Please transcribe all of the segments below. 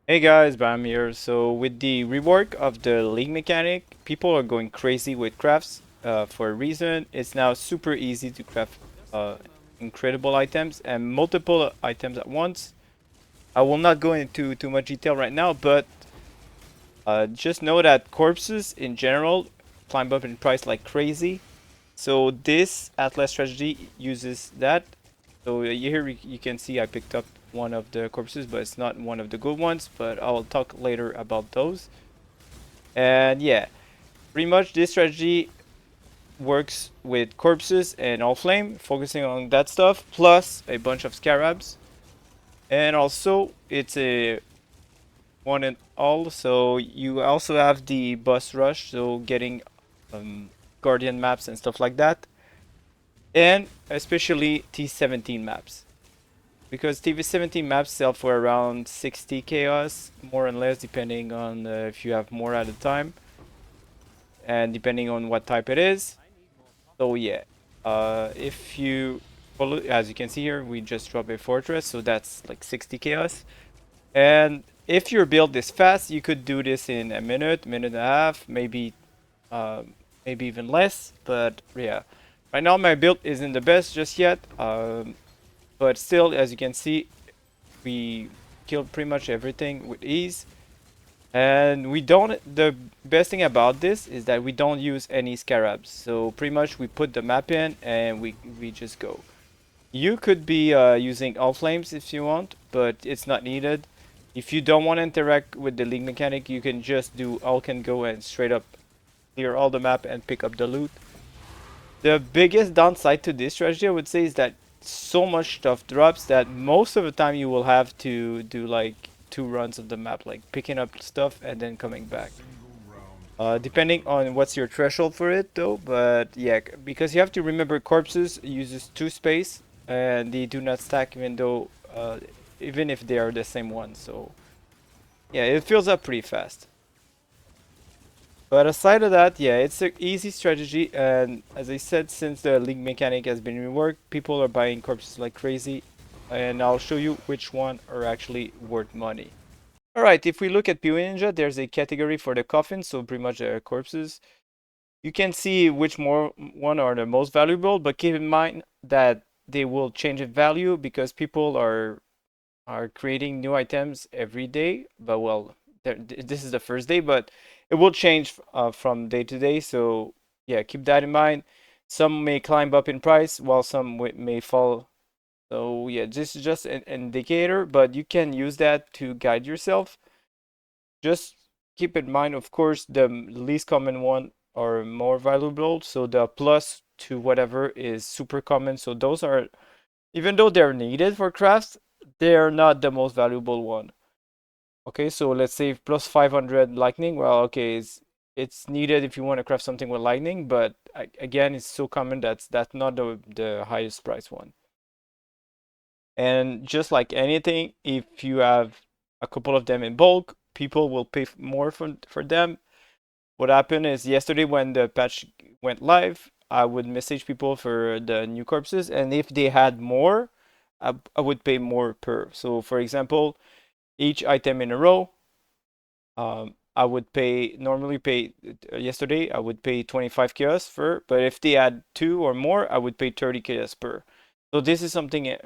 Hey guys, Bam here. So with the rework of the league mechanic, people are going crazy with crafts for a reason. It's now super easy to craft uh, incredible items and multiple items at once. I will not go into too much detail right now, but just know that corpses in general climb up in price like crazy. So this Atlas strategy uses that. So here you can see I picked up one of the corpses, but it's not one of the good ones, but I'll talk later about those. And yeah, pretty much this strategy works with corpses and Allflame, focusing on that stuff, plus a bunch of Scarabs. And also, it's a one and all, so you also have the bus rush, so getting Guardian maps and stuff like that. And especially T17 maps. Because TV17 maps sell for around 60 chaos, more or less, depending on if you have more at a time, and depending on what type it is. So yeah, if you follow, as you can see here, we just drop a fortress, so that's like 60 chaos. And if your build is fast, you could do this in a minute, minute and a half, uh, maybe even less. But yeah, right now my build isn't the best just yet. But still, as you can see, we killed pretty much everything with ease. And we don't, the best thing about this is that we don't use any scarabs. So pretty much we put the map in and we just go. You could be using Allflames if you want, but it's not needed. If you don't want to interact with the league mechanic, you can just do Alch and Go and straight up clear all the map and pick up the loot. The biggest downside to this strategy, I would say, is that so much stuff drops that most of the time you will have to do like 2 runs of the map, like picking up stuff and then coming back. Depending on what's your threshold for it, though. But yeah, because you have to remember, corpses uses 2 space and they do not stack, even if they are the same one. So yeah, it fills up pretty fast. But aside of that, yeah, it's an easy strategy, and as I said, since the league mechanic has been reworked, people are buying corpses like crazy, and I'll show you which one are actually worth money. Alright, if we look at PoE Ninja, there's a category for the coffins, so pretty much corpses. You can see which one are the most valuable, but keep in mind that they will change in value because people are creating new items every day. But well, this is the first day, but it will change from day to day. So yeah, keep that in mind. Some may climb up in price while some may fall. So yeah, this is just an indicator, but you can use that to guide yourself. Just keep in mind, of course, the least common one are more valuable. So the plus to whatever is super common. So those are, even though they're needed for crafts, they're not the most valuable one. Okay, so let's say plus 500 lightning. Well, okay, it's needed if you want to craft something with lightning, but again, it's so common that's not the highest price one. And just like anything, if you have a couple of them in bulk, people will pay more for them. What happened is yesterday when the patch went live, I would message people for the new corpses, and if they had more, I would pay more per. So for example, each item in a row, I would pay normally pay yesterday I would pay 25 chaos for, but if they had 2 or more, I would pay 30 chaos per. So this is something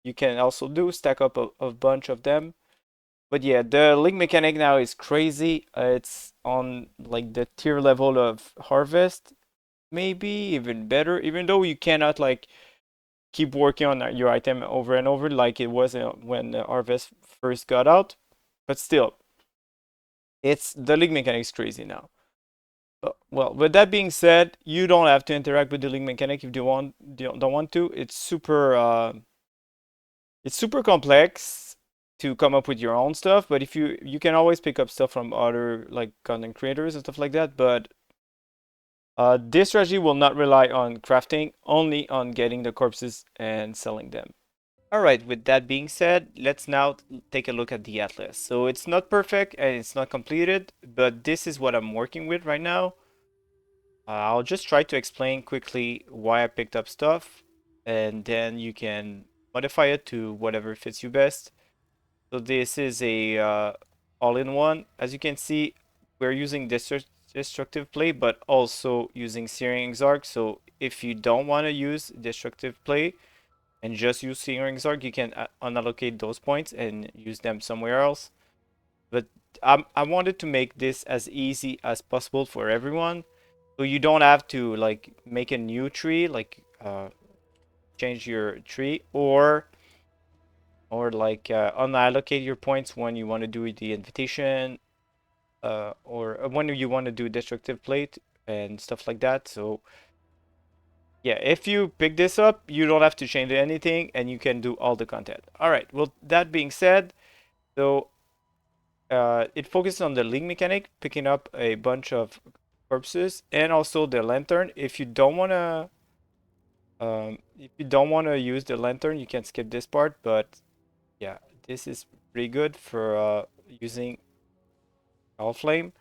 you can also do, stack up a bunch of them. But yeah, the link mechanic now is crazy. It's on like the tier level of harvest, maybe even better. Even though you cannot like keep working on your item over and over like it was when the harvest first got out, but still, it's the link mechanic is crazy now. Well, with that being said, you don't have to interact with the link mechanic if you don't want to. It's super complex to come up with your own stuff, but if you can always pick up stuff from other like content creators and stuff like that. But this strategy will not rely on crafting, only on getting the corpses and selling them. Alright, with that being said, let's now take a look at the atlas. So it's not perfect and it's not completed, but this is what I'm working with right now. I'll just try to explain quickly why I picked up stuff, and then you can modify it to whatever fits you best. So this is a all in one. As you can see, we're using destructive play, but also using Searing Exarch. So if you don't want to use destructive play and just use Searing Exarch, you can unallocate those points and use them somewhere else. But I wanted to make this as easy as possible for everyone. So you don't have to like make a new tree, like change your tree, or like unallocate your points when you want to do the invitation, or when you want to do destructive plate and stuff like that. So yeah, if you pick this up, you don't have to change anything, and you can do all the content. All right. Well, that being said, so it focuses on the link mechanic, picking up a bunch of corpses, and also the lantern. If you don't wanna use the lantern, you can skip this part. But yeah, this is pretty good for using Allflame.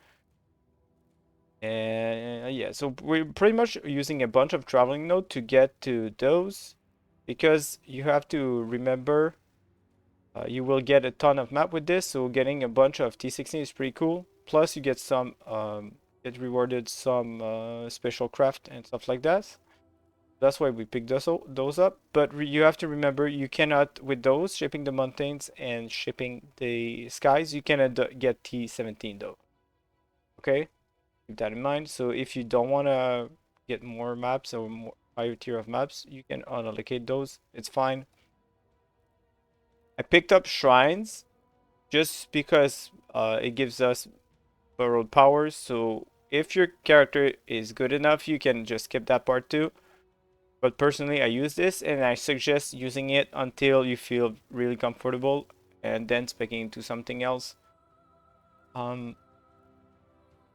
And yeah, so we're pretty much using a bunch of traveling node to get to those, because you have to remember you will get a ton of map with this, so getting a bunch of T16 is pretty cool. Plus you get some get rewarded some special craft and stuff like that. That's why we picked those up. But you have to remember, you cannot, with those, shipping the mountains and shipping the skies, you cannot get T17 though. Okay? Keep that in mind. So if you don't want to get more maps or more higher tier of maps, you can unallocate those. It's fine. I picked up shrines just because it gives us borrowed powers. So if your character is good enough, you can just skip that part too. But personally, I use this, and I suggest using it until you feel really comfortable, and then speccing into something else. Um,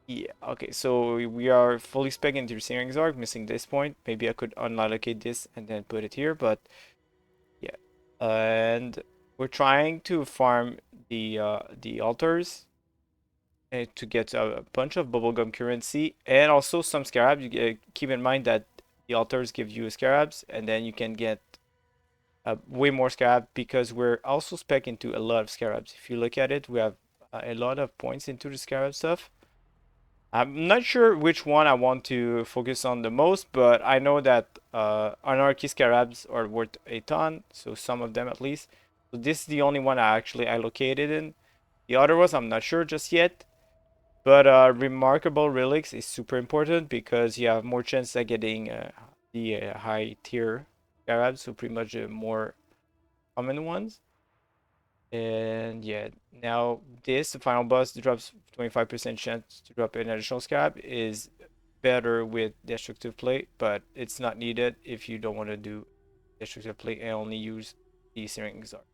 yeah, okay, so we are fully spec into Searing Exarch, missing this point. Maybe I could unallocate this and then put it here, but yeah. And we're trying to farm the altars to get a bunch of bubblegum currency and also some scarabs. You keep in mind that the altars give you scarabs, and then you can get way more scarab, because we're also spec into a lot of scarabs. If you look at it, we have a lot of points into the scarab stuff. I'm not sure which one I want to focus on the most, but I know that Anarchy Scarabs are worth a ton, so some of them at least. So this is the only one I actually allocated in. The other ones I'm not sure just yet, but Remarkable Relics is super important because you have more chance at getting the high tier Scarabs, so pretty much the more common ones. And yeah, now this, the final boss drops 25% chance to drop an additional scab, is better with destructive play, but it's not needed if you don't want to do destructive play and only use the Searing Exarch.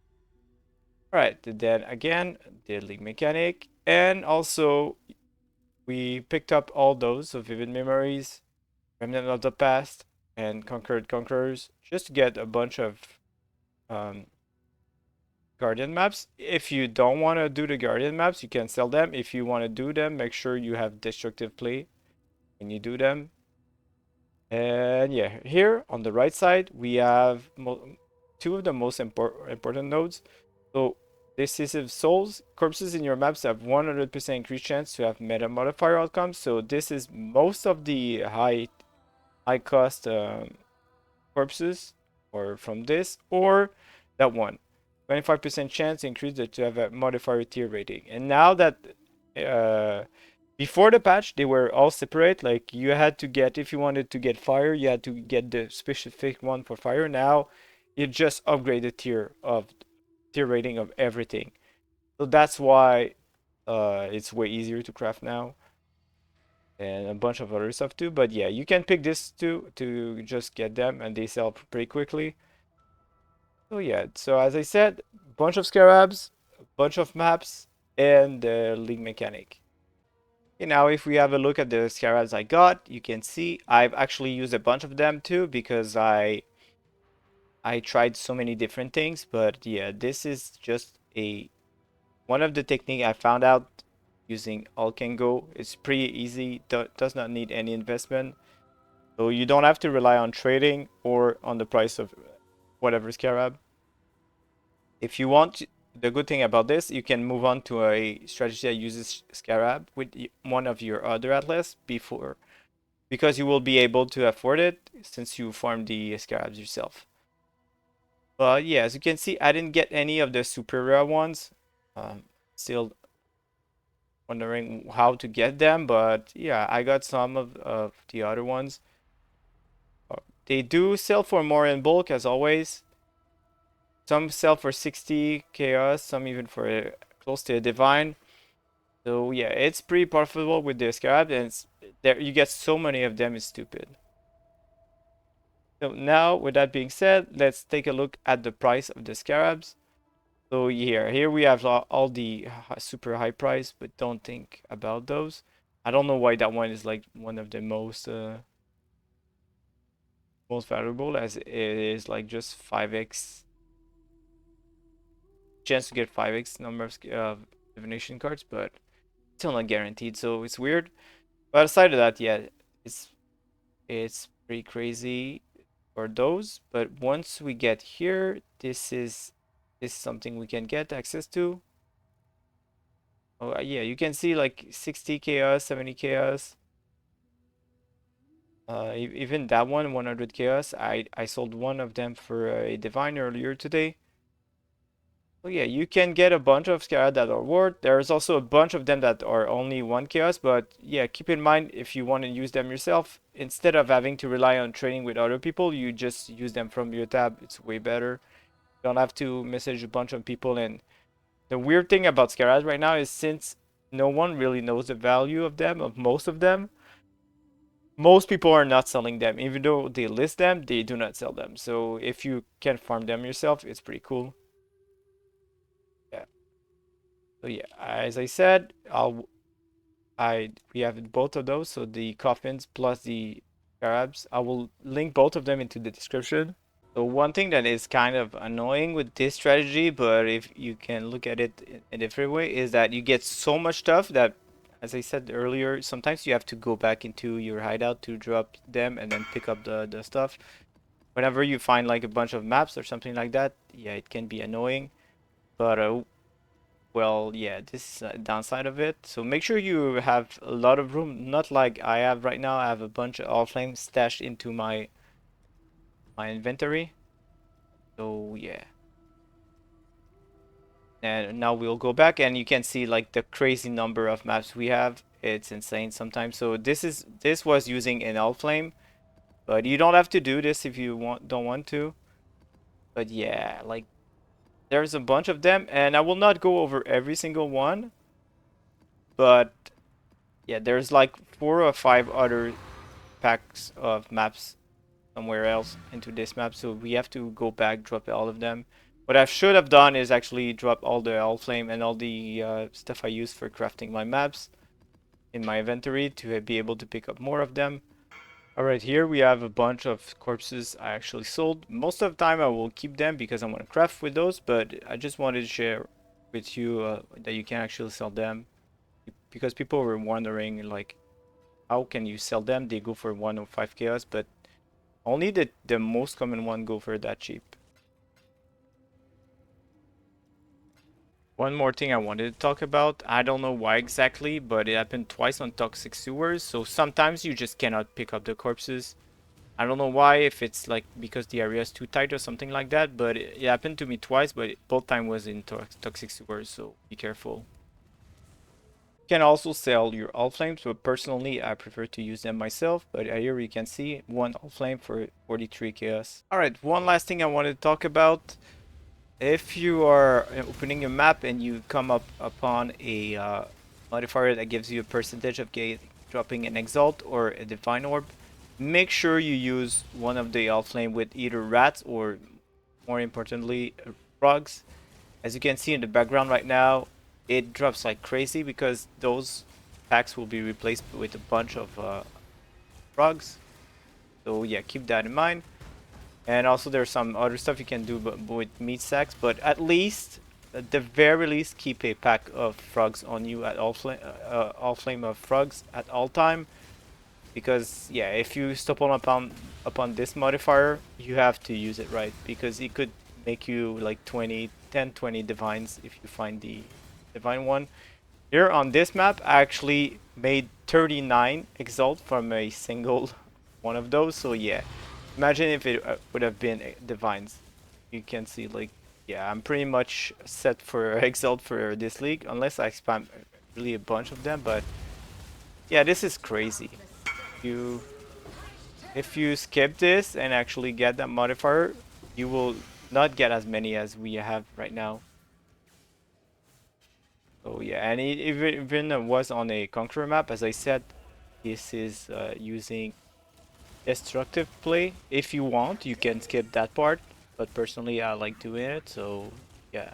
Alright, then again, the League Mechanic, and also we picked up all those, so Vivid Memories, Remnant of the Past, and Conquered Conquerors, just to get a bunch of um, Guardian maps. If you don't want to do the Guardian maps, you can sell them. If you want to do them, make sure you have destructive play when you do them. And yeah, here on the right side, we have two of the most important nodes. So decisive souls, corpses in your maps have 100% increased chance to have meta modifier outcomes. So this is most of the high cost corpses, or from this, or that one. 25% chance increase to have a modifier tier rating. And now that before the patch, they were all separate. Like you had to get, if you wanted to get fire, you had to get the specific one for fire. Now you just upgrade the tier rating of everything. So that's why it's way easier to craft now, and a bunch of other stuff too. But yeah, you can pick this too to just get them, and they sell pretty quickly. So yeah, so as I said, bunch of scarabs, a bunch of maps, and the league mechanic. Okay, now if we have a look at the scarabs I got, you can see I've actually used a bunch of them too, because I tried so many different things. But yeah, this is just a one of the technique I found out using Alch and Go. It's pretty easy, does not need any investment. So you don't have to rely on trading or on the price of whatever scarab. If you want the good thing about this, you can move on to a strategy that uses Scarab with one of your other atlas before, because you will be able to afford it since you farm the Scarabs yourself. But yeah, as you can see, I didn't get any of the super rare ones. Still wondering how to get them, but yeah, I got some of the other ones. They do sell for more in bulk, as always. Some sell for 60 chaos, some even for close to a divine. So yeah, it's pretty profitable with the scarab, and there you get so many of them, it's stupid. So now, with that being said, let's take a look at the price of the scarabs. So here we have all the super high price, but don't think about those. I don't know why that one is like one of the most valuable, as it is like just 5x chance to get 5x number of divination cards, but still not guaranteed, so it's weird. But aside of that, yeah, it's it's pretty crazy for those. But once we get here, this is something we can get access to. Oh yeah, you can see like 60 chaos, 70 chaos. Even that one, 100 chaos. I sold one of them for a divine earlier today. Oh yeah, you can get a bunch of Scarab that are worth. There's also a bunch of them that are only one chaos, but yeah, keep in mind if you want to use them yourself, instead of having to rely on trading with other people, you just use them from your tab. It's way better. You don't have to message a bunch of people. And the weird thing about Scarab right now is, since no one really knows the value of them, of most of them, most people are not selling them. Even though they list them, they do not sell them. So if you can farm them yourself, it's pretty cool. Yeah. So yeah, as I said, we have both of those, so the coffins plus the scarabs. I will link both of them into the description. So one thing that is kind of annoying with this strategy, but if you can look at it in a different way, is that you get so much stuff that, as I said earlier, sometimes you have to go back into your hideout to drop them and then pick up the stuff. Whenever you find like a bunch of maps or something like that, yeah, it can be annoying. But well, yeah, this is a downside of it. So make sure you have a lot of room, not like I have right now. I have a bunch of Allflame stashed into my inventory. So yeah. And now we'll go back and you can see like the crazy number of maps we have. It's insane sometimes. So this was using an Allflame, but you don't have to do this if you don't want to. But yeah, like there's a bunch of them, and I will not go over every single one, but yeah, there's like 4 or 5 other packs of maps somewhere else into this map, so we have to go back, drop all of them. What I should have done is actually drop all the Allflame and all the stuff I use for crafting my maps in my inventory to be able to pick up more of them. Alright, here we have a bunch of corpses I actually sold. Most of the time I will keep them because I want to craft with those, but I just wanted to share with you that you can actually sell them, because people were wondering like, how can you sell them? They go for 105 chaos, but only the most common one go for that cheap. One more thing I wanted to talk about, I don't know why exactly, but it happened twice on Toxic Sewers, so sometimes you just cannot pick up the corpses. I don't know why, if it's like because the area is too tight or something like that, but it happened to me twice, but both time was in Toxic Sewers, so be careful. You can also sell your Allflames, but personally I prefer to use them myself. But here you can see one Allflame for 43 chaos. Alright, one last thing I wanted to talk about. If you are opening a map and you come up upon a modifier that gives you a percentage of dropping an Exalt or a Divine Orb, make sure you use one of the Allflame with either rats or, more importantly, frogs. As you can see in the background right now, it drops like crazy because those packs will be replaced with a bunch of frogs. So yeah, keep that in mind. And also there's some other stuff you can do with meat sacks, but at least, at the very least, keep a pack of frogs on you at all flame of frogs at all time. Because yeah, if you stumble upon this modifier, you have to use it right, because it could make you like 20, 10, 20 divines if you find the divine one. Here on this map, I actually made 39 exalt from a single one of those. So yeah, imagine if it would have been divines. You can see like, yeah, I'm pretty much set for exalt for this league, unless I spam really a bunch of them. But yeah, this is crazy. You, if you skip this and actually get that modifier, you will not get as many as we have right now. So yeah, and it even was on a Conqueror map. As I said, this is using destructive play. If you want, you can skip that part, but personally I like doing it. So yeah,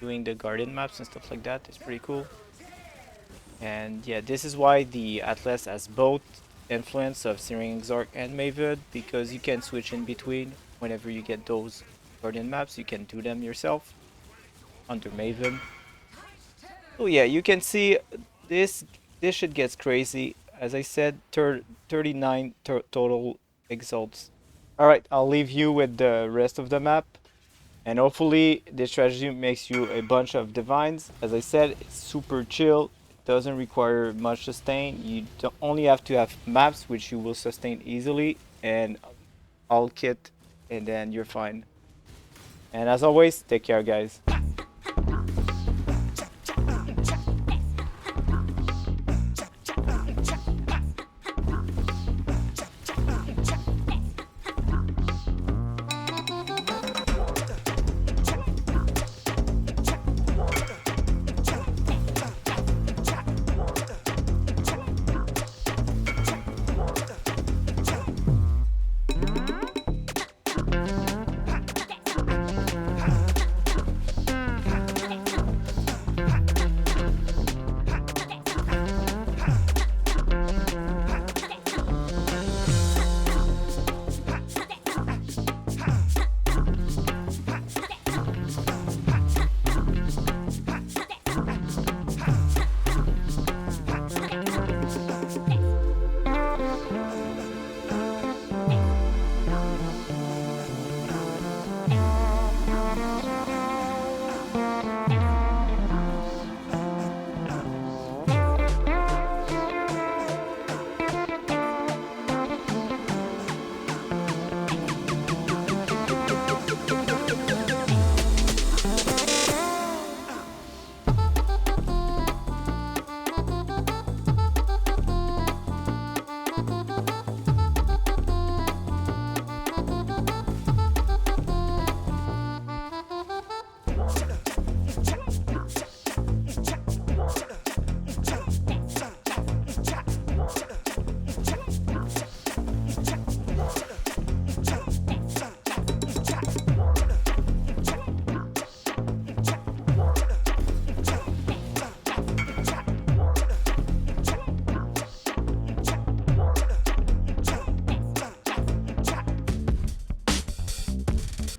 doing the Guardian maps and stuff like that is pretty cool. And yeah, this is why the Atlas has both influence of Searing Exarch and Maven, because you can switch in between whenever you get those Guardian maps. You can do them yourself under Maven. So yeah, you can see this this shit gets crazy. As I said, 39 total exalts. All right, I'll leave you with the rest of the map, and hopefully this strategy makes you a bunch of divines. As I said, it's super chill. It doesn't require much sustain. You don't only have to have maps which you will sustain easily, and all kit, and then you're fine. And as always, take care, guys.